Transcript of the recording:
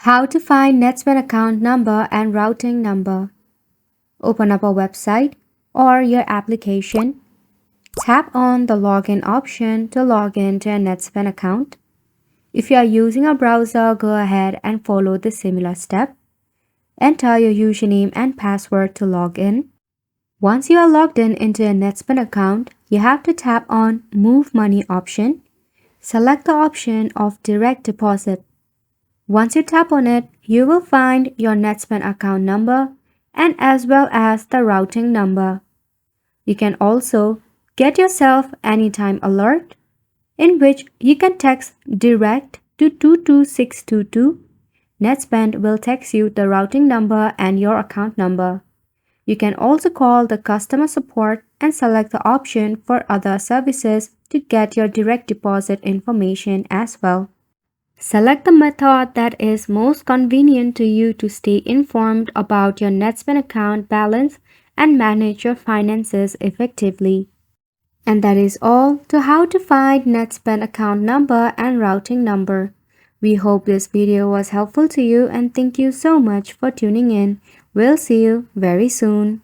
How to find Netspend account number and routing number. Open up a website or your application. Tap on the login option to log into a Netspend account. If you are using a browser, go ahead and follow the similar step. Enter your username and password to log in. Once you are logged in into a Netspend account, you have to tap on Move Money option. Select the option of Direct Deposit. Once you tap on it, you will find your Netspend account number and as well as the routing number. You can also get yourself anytime alert in which you can text direct to 22622. Netspend will text you the routing number and your account number. You can also call the customer support and select the option for other services to get your direct deposit information as well. Select the method that is most convenient to you to stay informed about your Netspend account balance and manage your finances effectively. And that is all to how to find Netspend account number and routing number. We hope this video was helpful to you and thank you so much for tuning in. We'll see you very soon.